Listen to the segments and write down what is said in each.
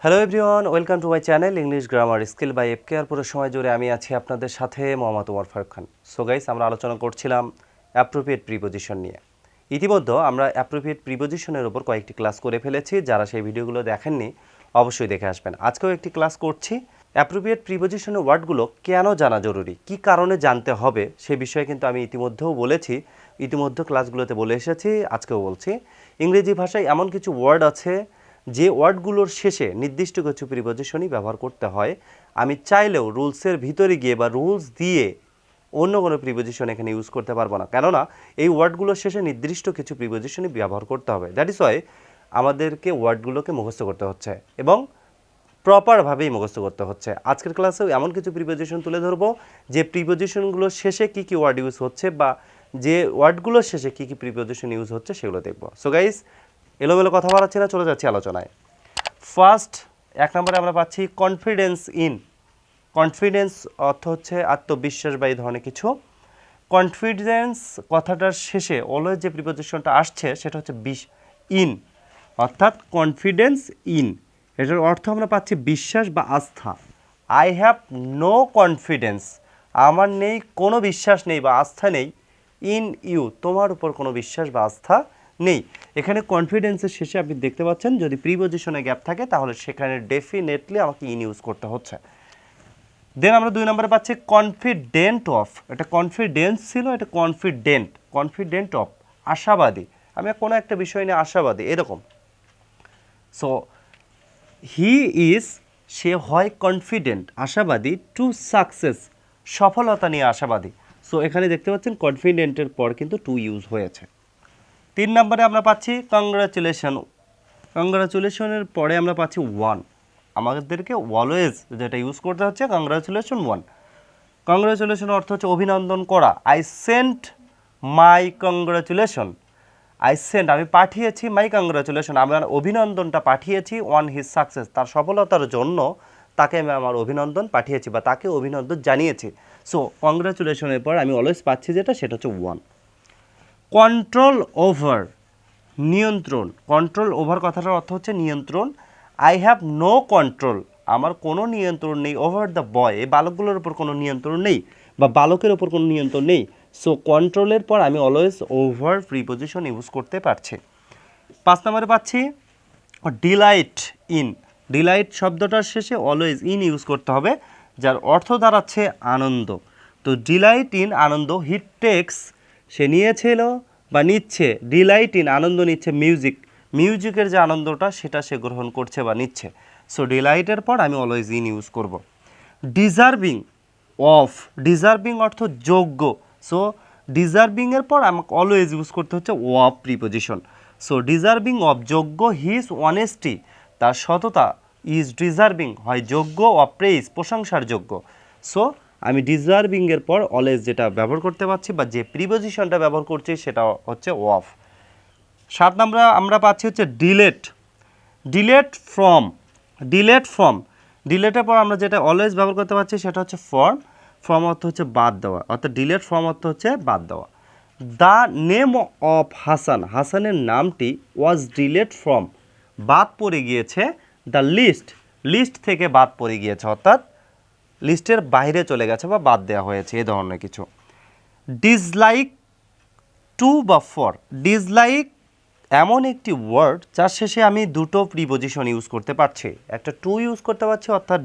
Hello everyone, welcome to my channel English grammar skill by FK. আর পুরো সময় জুড়ে আমি আছি আপনাদের সাথে মোহাম্মদ ওমর ফারুক খান। সো গাইস, আমরা আলোচনা করছিলাম অ্যাপ্রোপ্রিয়েট প্রিপোজিশন নিয়ে। ইতিমধ্যে আমরা অ্যাপ্রোপ্রিয়েট প্রিপোজিশনের উপর কয়েকটি ক্লাস করে ফেলেছি। যারা সেই ভিডিওগুলো দেখেননি অবশ্যই দেখে আসবেন। আজকেও একটি ক্লাস করছি। অ্যাপ্রোপ্রিয়েট প্রিপোজিশনের ওয়ার্ডগুলো কেন জানা জরুরি, কী কারণে জানতে হবে সে বিষয়ে কিন্তু আমি ইতিমধ্যেও বলেছি, ইতিমধ্যে ক্লাসগুলোতে বলে এসেছি, আজকেও বলছি। ইংরেজি ভাষায় এমন কিছু ওয়ার্ড আছে যে ওয়ার্ডগুলোর শেষে নির্দিষ্ট কিছু প্রিপোজিশনই ব্যবহার করতে হয়। আমি চাইলেও রুলসের ভিতরে গিয়ে বা রুলস দিয়ে অন্য কোনো প্রিপোজিশন এখানে ইউজ করতে পারবো না, কেননা এই ওয়ার্ডগুলোর শেষে নির্দিষ্ট কিছু প্রিপোজিশনই ব্যবহার করতে হবে। দ্যাট ইজ ওয়াই আমাদেরকে ওয়ার্ডগুলোকে মুখস্থ করতে হচ্ছে এবং প্রপারভাবেই মুখস্থ করতে হচ্ছে। আজকের ক্লাসেও এমন কিছু প্রিপোজিশন তুলে ধরবো যে প্রিপোজিশনগুলোর শেষে কী কী ওয়ার্ড ইউজ হচ্ছে বা যে ওয়ার্ডগুলোর শেষে কী কী প্রিপোজিশন ইউজ হচ্ছে সেগুলো দেখবো। সো গাইস, এলোমেলো কথা বাড়াচ্ছি না, চলে যাচ্ছি আলোচনায়। ফার্স্ট, এক নম্বরে আমরা পাচ্ছি কনফিডেন্স ইন। কনফিডেন্স অর্থ হচ্ছে আত্মবিশ্বাস বা এই ধরনের কিছু। কনফিডেন্স কথাটার শেষে অলওয়েজ যে প্রিপোজিশনটা আসছে সেটা হচ্ছে ইন, অর্থাৎ কনফিডেন্স ইন। এটার অর্থ আমরা পাচ্ছি বিশ্বাস বা আস্থা। আই হ্যাভ নো কনফিডেন্স, আমার নেই কোনো বিশ্বাস নেই বা আস্থা নেই। ইন ইউ, তোমার উপর কোনো বিশ্বাস বা আস্থা নেই। এখানে কনফিডেন্সের শেষে আপনি দেখতে পাচ্ছেন যদি প্রিপোজিশনে গ্যাপ থাকে তাহলে সেখানে ডেফিনেটলি আমাকে ইন ইউজ করতে হচ্ছে। দেন আমরা 2 নম্বরে পাচ্ছি কনফিডেন্ট অফ। এটা কনফিডেন্স ছিল, এটা কনফিডেন্ট। কনফিডেন্ট অফ, আশাবাদী। আমি কোনো একটা বিষয় নিয়ে আশাবাদী, এরকম। সো হি ইজ, সে হয় কনফিডেন্ট, আশাবাদী, টু সাকসেস, সফলতা নিয়ে আশাবাদী। সো এখানে দেখতে পাচ্ছেন কনফিডেন্টের পর কিন্তু টু ইউজ হয়েছে। 3 নম্বরে আমরা পাচ্ছি কংগ্রাচুলেশন। কংগ্রাচুলেশনের পরে আমরা পাচ্ছি ওয়ান। আমাদেরকে অলওয়েজ যেটা ইউজ করতে হচ্ছে কংগ্রাচুলেশন ওয়ান। কংগ্রাচুলেশন অর্থ হচ্ছে অভিনন্দন করা। I sent my congratulation. I sent, আমি পাঠিয়েছি, মাই কংগ্রাচুলেশন, আমার অভিনন্দনটা পাঠিয়েছি, অন হিজ সাকসেস, তার সফলতার জন্য তাকে আমি আমার অভিনন্দন পাঠিয়েছি বা তাকে অভিনন্দন জানিয়েছি। সো কংগ্রাচুলেশনের পর আমি অলওয়েজ পাচ্ছি যেটা, সেটা হচ্ছে ওয়ান। কন্ট্রোল ওভার, নিয়ন্ত্রণ। কন্ট্রোল ওভার কথাটার অর্থ হচ্ছে নিয়ন্ত্রণ। আই হ্যাভ নো কন্ট্রোল, আমার কোনো নিয়ন্ত্রণ নেই। ওভার দ্য বয়, এই বালকগুলোর উপর কোনো নিয়ন্ত্রণ নেই বা বালকের ওপর কোনো নিয়ন্ত্রণ নেই। সো কন্ট্রোলের পর আমি অলওয়েজ ওভার প্রিপোজিশন ইউজ করতে পারছি। 5 নম্বরে পাচ্ছি ডিলাইট ইন। ডিলাইট শব্দটার শেষে অলওয়েজ ইন ইউজ করতে হবে, যার অর্থ দাঁড়াচ্ছে আনন্দ। তো ডিলাইট ইন, আনন্দ। হি টেক্স, সে নিয়েছিল বা নিচ্ছে, ডিলাইট ইন, আনন্দ নিচ্ছে, মিউজিক। মিউজিকের যে আনন্দটা সেটা সে গ্রহণ করছে বা নিচ্ছে। সো ডিলাইটের পর আমি অলওয়েজ ইন ইউজ করব। ডিজার্ভিং অফ, ডিজার্ভিং অর্থ যোগ্য। সো ডিজার্ভিংয়ের পর আমাকে অলওয়েজ ইউজ করতে হচ্ছে of preposition. So deserving of, যোগ্য। হিজ অনেস্টি, তার সততা। ইজ ডিজার্ভিং, হয় যোগ্য, অফ প্রেইজ, প্রশংসার যোগ্য। সো আমি ডিজার্ভিংয়ের পর অলওয়েজ যেটা ব্যবহার করতে পারছি বা যে প্রিপোজিশনটা ব্যবহার করছি সেটা হচ্ছে অফ। 7 নম্বরে আমরা পাচ্ছি হচ্ছে delete. Delete from. Delete from, ডিলেটের পর আমরা যেটা অলওয়েজ ব্যবহার করতে পারছি সেটা হচ্ছে ফ্রম। ফ্রম অর্থ হচ্ছে বাদ দেওয়া, অর্থাৎ ডিলেট ফ্রম অর্থ হচ্ছে বাদ দেওয়া। দ্য নেম অফ হাসান, হাসানের নামটি ওয়াজ ডিলেট ফ্রম, বাদ পড়ে গিয়েছে। দ্য লিস্ট, লিস্ট থেকে বাদ পড়ে গিয়েছে, অর্থাৎ লিস্টের বাইরে চলে গেছে বা বাদ দেওয়া হয়েছে, এই ধরনের কিছু। ডিসলাইক টু বা ফর। ডিসলাইক এমন একটি ওয়ার্ড যার শেষে আমি দুটো প্রিপোজিশন ইউজ করতে পারছি। একটা টু ইউজ করতে পারছি, অর্থাৎ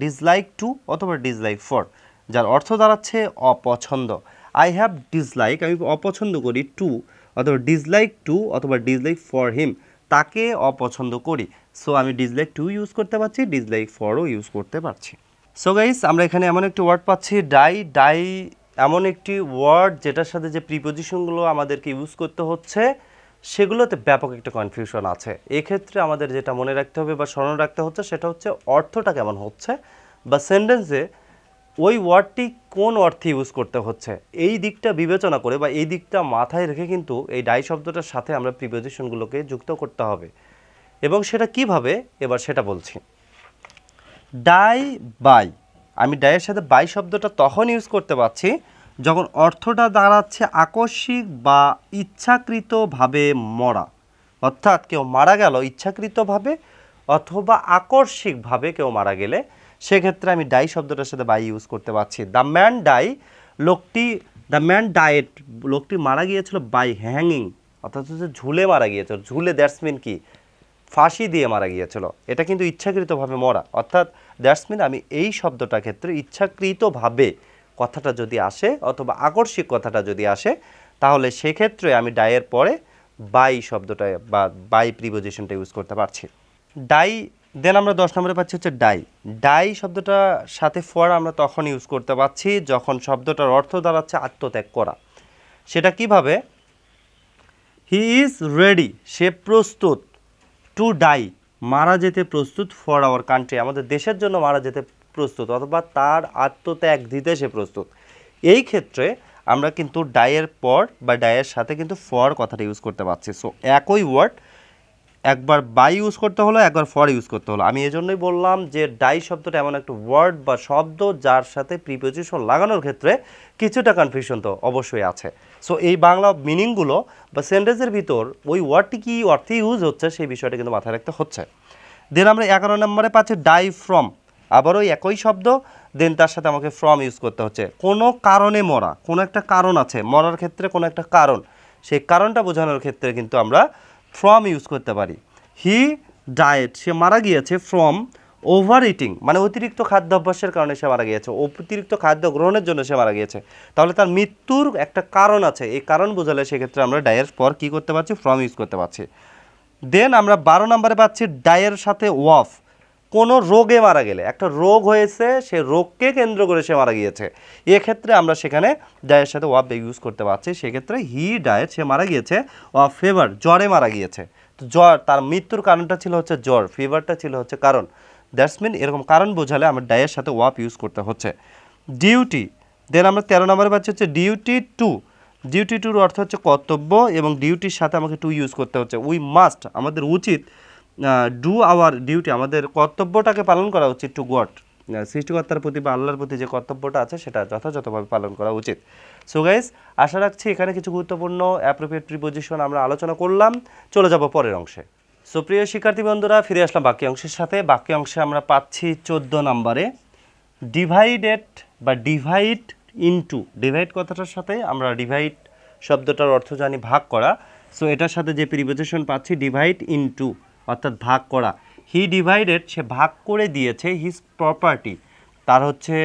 ডিসলাইক টু অথবা ডিসলাইক ফর, যার অর্থ দাঁড়াচ্ছে অপছন্দ। আই হ্যাভ ডিসলাইক, আমি অপছন্দ করি, টু অথবা ডিসলাইক টু অথবা ডিসলাইক ফর হিম, তাকে অপছন্দ করি। সো আমি ডিসলাইক টু ইউজ করতে পারছি, ডিসলাইক ফরও ইউজ করতে পারছি। সো গাইস, আমরা এখানে এমন একটি ওয়ার্ড পাচ্ছি ডাই। ডাই এমন একটি ওয়ার্ড যেটার সাথে যে প্রিপোজিশনগুলো আমাদেরকে ইউজ করতে হচ্ছে সেগুলোতে ব্যাপক একটা কনফিউশন আছে। এক্ষেত্রে আমাদের যেটা মনে রাখতে হবে বা স্মরণ রাখতে হচ্ছে সেটা হচ্ছে অর্থটা কেমন হচ্ছে বা সেন্টেন্সে ওই ওয়ার্ডটি কোন অর্থে ইউজ করতে হচ্ছে, এই দিকটা বিবেচনা করে বা এই দিকটা মাথায় রেখে কিন্তু এই ডাই শব্দটার সাথে আমরা প্রিপোজিশনগুলোকে যুক্ত করতে হবে। এবং সেটা কিভাবে, এবার সেটা বলছি। ডাই বাই, আমি ডাইয়ের সাথে বাই শব্দটা তখন ইউজ করতে পারছি যখন অর্থটা দাঁড়াচ্ছে আকস্মিক বা ইচ্ছাকৃতভাবে মরা, অর্থাৎ কেউ মারা গেল ইচ্ছাকৃতভাবে অথবা আকস্মিকভাবে কেউ মারা গেলে সেক্ষেত্রে আমি ডাই শব্দটার সাথে বাই ইউজ করতে পারছি। The man die, the man died, লোকটি মারা গিয়েছিল বাই হ্যাঙ্গিং, অর্থাৎ হচ্ছে ঝুলে মারা গিয়েছিল। ঝুলে দ্যাটস মিন কি, ফাঁসি দিয়ে মারা গিয়েছিল। এটা কিন্তু ইচ্ছাকৃতভাবে মরা, অর্থাৎ দ্যাটস মিন আমি এই শব্দটার ক্ষেত্রে ইচ্ছাকৃতভাবে কথাটা যদি আসে অথবা আকস্মিক কথাটা যদি আসে, তাহলে সেক্ষেত্রে আমি ডাইয়ের পরে বাই শব্দটা বা বাই প্রিপোজিশনটা ইউজ করতে পারছি। ডাই, দেন আমরা 10 নম্বরে পাচ্ছি হচ্ছে ডাই। ডাই শব্দটার সাথে ফর আমরা তখন ইউজ করতে পারছি যখন শব্দটার অর্থ দাঁড়াচ্ছে আত্মত্যাগ করা। সেটা কিভাবে? হি ইজ রেডি, সে প্রস্তুত, টু ডাই, মারা যেতে প্রস্তুত, ফর আওয়ার কান্ট্রি, আমাদের দেশের জন্য মারা যেতে প্রস্তুত, অথবা তার আত্মত্যাগ দিতে সে প্রস্তুত। এই ক্ষেত্রে আমরা কিন্তু ডাইয়ের পর বা ডাইয়ের সাথে কিন্তু ফর কথাটা ইউজ করতে পারছি। সো একই ওয়ার্ড একবার বাই ইউজ করতে হলো, একবার ফর ইউজ করতে হলো। আমি এজন্যই বললাম যে ডাই শব্দটা এমন একটা ওয়ার্ড বা শব্দ যার সাথে প্রিপোজিশন লাগানোর ক্ষেত্রে কিছুটা কনফিউশন তো অবশ্যই আছে। সো এই বাংলা মিনিংগুলো বা সেন্টেন্সের ভিতর ওই ওয়ার্ডটি কী অর্থে ইউজ হচ্ছে সেই বিষয়টা কিন্তু মাথায় রাখতে হচ্ছে। দেন আমরা 11 নম্বরে পাচ্ছি ডাই ফ্রম, আবারও একই শব্দ, দেন তার সাথে আমাকে ফ্রম ইউজ করতে হচ্ছে। কোনো কারণে মরা, কোনো একটা কারণ আছে মরার ক্ষেত্রে, কোনো একটা কারণ, সেই কারণটা বোঝানোর ক্ষেত্রে কিন্তু আমরা ফ্রম ইউজ করতে পারি। হি ডায়েট, সে মারা গিয়েছে ফ্রম ওভার ইটিং, মানে অতিরিক্ত খাদ্যাভ্যাসের কারণে সে মারা গিয়েছে, অতিরিক্ত খাদ্য গ্রহণের জন্য সে মারা গিয়েছে। তাহলে তার মৃত্যুর একটা কারণ আছে, এই কারণ বোঝালে সেক্ষেত্রে আমরা ডায়ের পর কী করতে পারছি? ফ্রম ইউজ করতে পারছি। দেন আমরা 12 নম্বরে পাচ্ছি ডায়ের সাথে ওয়াফ, কোনো রোগে মারা গেলে, একটা রোগ হয়েছে, সে রোগকে কেন্দ্র করে সে মারা গিয়েছে, এক্ষেত্রে আমরা সেখানে ডায়ের সাথে ওয়াফ ইউজ করতে পারছি। সেক্ষেত্রে হি ডায়েট, সে মারা গিয়েছে, অফ ফিভার, জ্বরে মারা গিয়েছে। তো জ্বর, তার মৃত্যুর কারণটা ছিল হচ্ছে জ্বর, ফিভারটা ছিল হচ্ছে কারণ। দ্যাটস মিন এরকম কারণ বোঝালে আমার ডায়ের সাথে ওয়াফ ইউজ করতে হচ্ছে। ডিউটি, দেন আমরা 13 নম্বরে পাচ্ছি হচ্ছে ডিউটি টু। ডিউটি টুর অর্থ হচ্ছে কর্তব্য, এবং ডিউটির সাথে আমাকে টু ইউজ করতে হচ্ছে। উই মাস্ট, আমাদের উচিত, ডু আওয়ার ডিউটি, আমাদের কর্তব্যটাকে পালন করা উচিত, টু গড, সৃষ্টিকর্তার প্রতি বা আল্লাহর প্রতি যে কর্তব্যটা আছে সেটা যথাযথভাবে পালন করা উচিত। সো গাইস, আশা রাখছি এখানে কিছু গুরুত্বপূর্ণ অ্যাপ্রোপ্রিয়েট প্রিপোজিশন আমরা আলোচনা করলাম। চলে যাব পরের অংশে। সো প্রিয় শিক্ষার্থী বন্ধুরা, ফিরে আসলাম বাকি অংশের সাথে। বাকি অংশে আমরা পাচ্ছি 14 নম্বরে ডিভাইডেড বা ডিভাইড ইনটু। ডিভাইড কথাটার সাথে আমরা ডিভাইড শব্দটার অর্থ জানি ভাগ করা। সো এটার সাথে যে প্রিপোজিশন পাচ্ছি ডিভাইড ইনটু, অর্থাৎ ভাগ করা। হি ডিভাইডেড, সে ভাগ করে দিয়েছে, হিজ প্রপার্টি, তার হচ্ছে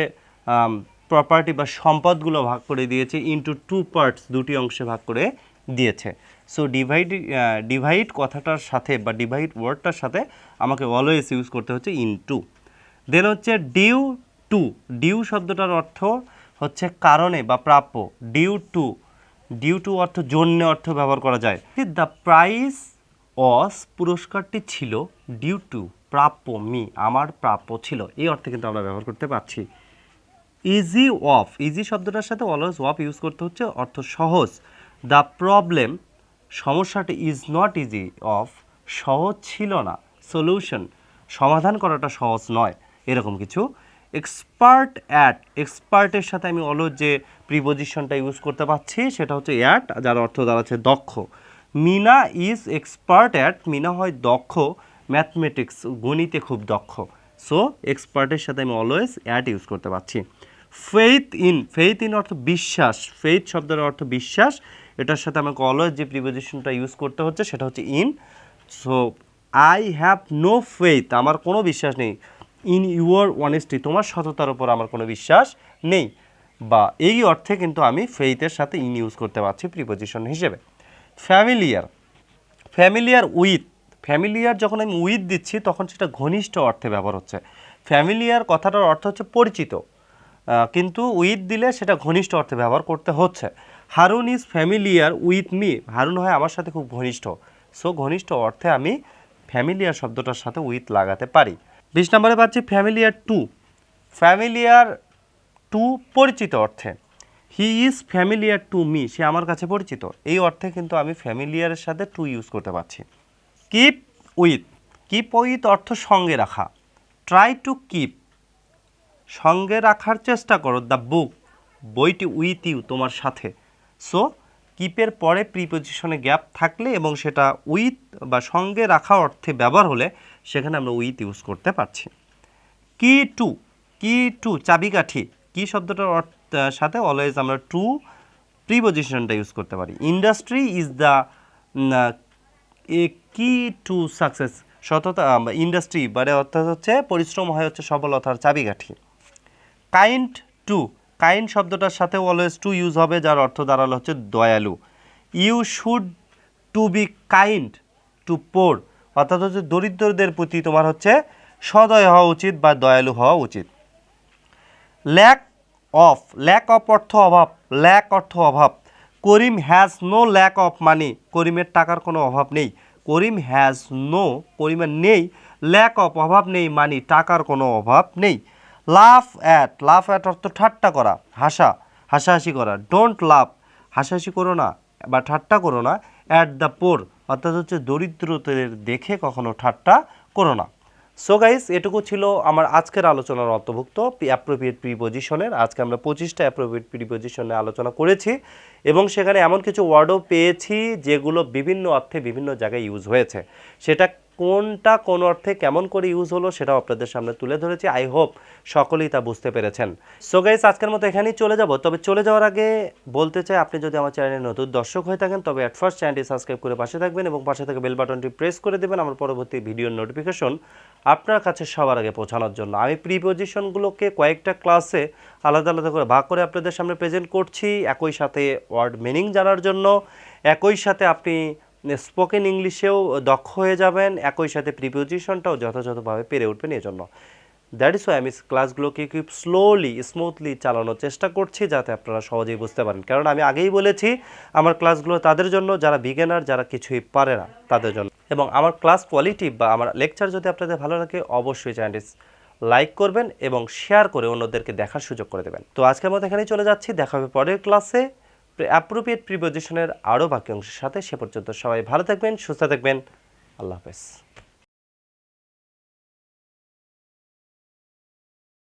প্রপার্টি বা সম্পদগুলো ভাগ করে দিয়েছে, ইনটু টু পার্টস, দুটি অংশে ভাগ করে দিয়েছে। সো ডিভাইড কথাটার সাথে বা ডিভাইড ওয়ার্ডটার সাথে আমাকে অলওয়েজ ইউজ করতে হচ্ছে ইনটু। দেন হচ্ছে ডিউ টু। ডিউ শব্দটার অর্থ হচ্ছে কারণে বা প্রাপ্য। ডিউ টু অর্থ জন্য অর্থ ব্যবহার করা যায়। দ্য প্রাইজ অস, পুরস্কারটি ছিল, ডিউ টু, প্রাপ্য, মি, আমার প্রাপ্য ছিল, এই অর্থে কিন্তু আমরা ব্যবহার করতে পারছি। ইজি অফ, ইজি শব্দটার সাথে অলওয়েজ অফ ইউজ করতে হচ্ছে, অর্থ সহজ। দ্য প্রবলেম, সমস্যাটি, ইজ নট ইজি অফ, সহজ ছিল না। সলিউশন, সমাধান করাটা সহজ নয়, এরকম কিছু। এক্সপার্ট অ্যাট, এক্সপার্টের সাথে আমি অলওয়েজ যে প্রিপোজিশনটা ইউজ করতে পারছি সেটা হচ্ছে অ্যাট, যার অর্থ দাঁড়াচ্ছে দক্ষ। Meena is expert at, Meena হয় দক্ষ ম্যাথমেটিক্স, গণিতে খুব দক্ষ। সো এক্সপার্টের সাথে আমি অলওয়েজ অ্যাট ইউজ করতে পারছি। ফেইথ ইন, ফেইথ ইন অর্থ বিশ্বাস, ফেইথ শব্দের অর্থ বিশ্বাস, এটার সাথে আমাকে অলওয়েজ যে প্রিপোজিশনটা ইউজ করতে হচ্ছে সেটা হচ্ছে in. So I have no faith, আমার কোনো বিশ্বাস নেই, ইন ইউর অনেস্টি, তোমার সততার উপর আমার কোনো বিশ্বাস নেই, বা এই অর্থে কিন্তু আমি ফেইথের সাথে ইন ইউজ করতে পারছি প্রিপোজিশন হিসেবে। ফ্যামিলিয়ার, ফ্যামিলিয়ার উইথ, ফ্যামিলিয়ার যখন আমি উইথ দিচ্ছি তখন সেটা ঘনিষ্ঠ অর্থে ব্যবহার হচ্ছে। ফ্যামিলিয়ার কথাটার অর্থ হচ্ছে পরিচিত, কিন্তু উইথ দিলে সেটা ঘনিষ্ঠ অর্থে ব্যবহার করতে হচ্ছে। Harun is familiar with me, Harun হয় আমার সাথে খুব ঘনিষ্ঠ। সো ঘনিষ্ঠ অর্থে আমি ফ্যামিলিয়ার শব্দটার সাথে উইথ লাগাতে পারি। 20 নম্বরে পাচ্ছি ফ্যামিলিয়ার টু। ফ্যামিলিয়ার টু পরিচিত অর্থে। He is familiar to me, সে আমার কাছে পরিচিত, এই অর্থে কিন্তু আমি ফ্যামিলিয়ারের সাথে টু ইউজ করতে পারছি। কিপ উইথ, কিপ উইথ অর্থ সঙ্গে রাখা। ট্রাই টু কিপ, সঙ্গে রাখার চেষ্টা করো, দ্য বুক, বইটি, উইথ ইউ, তোমার সাথে। সো কিপের পরে প্রিপোজিশনে গ্যাপ থাকলে এবং সেটা উইথ বা সঙ্গে রাখা অর্থে ব্যবহার হলে সেখানে আমরা উইথ ইউজ করতে পারছি। কি টু চাবিকাঠি, কি শব্দটার সাথে অলওয়েজ আমরা টু প্রিপজিশনটা ইউজ করতে পারি। ইন্ডাস্ট্রি ইজ দ্য এ কি টু সাকসেস, সততা ইন্ডাস্ট্রি মানে অর্থাৎ হচ্ছে পরিশ্রম হয় হচ্ছে সফলতার চাবিকাঠি। কাইন্ড টু, কাইন্ড শব্দটার সাথে অলওয়েজ টু ইউজ হবে, যার অর্থ দাঁড়ালো হচ্ছে দয়ালু। You should to be kind to poor, অর্থাৎ হচ্ছে দরিদ্রদের প্রতি তোমার হচ্ছে সদয় হওয়া উচিত বা দয়ালু হওয়া উচিত। ল্যাক অফ অর্থ অভাব, ল্যাক অর্থ অভাব। Karim has no lack of money, করিমের টাকার কোনো অভাব নেই। করিম হ্যাজ নো, করিমের নেই, ল্যাক অফ অভাব নেই, মানি টাকার কোনো অভাব নেই। লাফ অ্যাট অর্থ ঠাট্টা করা, হাসাহাসি করা। ডোন্ট লাভ, হাসাহাসি করো না বা ঠাট্টা করো না। অ্যাট দ্য পোর, অর্থাৎ হচ্ছে দরিদ্রদের দেখে কখনো ঠাট্টা করো না। সো গাইস, এটুকু ছিল আমার আজকের আলোচনার অন্তর্ভুক্ত অ্যাপ্রোপ্রিয়েট প্রিপজিশনের। আজকে আমরা 25টা অ্যাপ্রোপ্রিয়েট প্রিপজিশনে আলোচনা করেছি এবং সেখানে এমন কিছু ওয়ার্ডও পেয়েছি যেগুলো বিভিন্ন অর্থে বিভিন্ন জায়গায় ইউজ হয়েছে। সেটা কোনটা কোন অর্থে কেমন করে ইউজ হলো সেটাও আপনাদের সামনে তুলে ধরেছি। আই হোপ সকলেই তা বুঝতে পেরেছেন। সো গাইস, আজকের মতো এখানেই চলে যাব। তবে চলে যাওয়ার আগে বলতে চাই, আপনি যদি আমার চ্যানেলে নতুন দর্শক হয়ে থাকেন তবে অ্যাট ফার্স্ট চ্যানেলটি সাবস্ক্রাইব করে পাশে থাকবেন এবং পাশে থেকে বেল বাটনটি প্রেস করে দেবেন আমার পরবর্তী ভিডিওর নোটিফিকেশন আপনার কাছে সবার আগে পৌঁছানোর জন্য। আমি প্রিপজিশনগুলোকে কয়েকটা ক্লাসে আলাদা আলাদা করে ভাগ করে আপনাদের সামনে প্রেজেন্ট করছি, একই সাথে ওয়ার্ড মিনিং জানার জন্য, একই সাথে আপনি স্পোকেন ইংলিশেও দক্ষ হয়ে যাবেন, একই সাথে প্রিপজিশনটাও যথাযথভাবে পেরে উঠবেন। এই জন্য দ্যাট ইজ ওয়াই আমি ক্লাসগুলোকে খুব স্মুথলি চালানোর চেষ্টা করছি যাতে আপনারা সহজেই বুঝতে পারেন। কারণ আমি আগেই বলেছি আমার ক্লাসগুলো তাদের জন্য যারা বিগিনার, যারা কিছুই পারে না তাদের জন্য। এবং আমার ক্লাস কোয়ালিটি বা আমার লেকচার যদি আপনাদের ভালো লাগে অবশ্যই চ্যানেলটি লাইক করবেন এবং শেয়ার করে অন্যদেরকে দেখার সুযোগ করে দেবেন। তো আজকের মতো এখানেই চলে যাচ্ছি, দেখা হবে পরের ক্লাসে অ্যাপ্রোপ্রিয়েট প্রিপজিশনের আরও বাকি অংশের সাথে। সে পর্যন্ত সবাই ভালো থাকবেন, সুস্থ থাকবেন। আল্লাহ হাফেজ।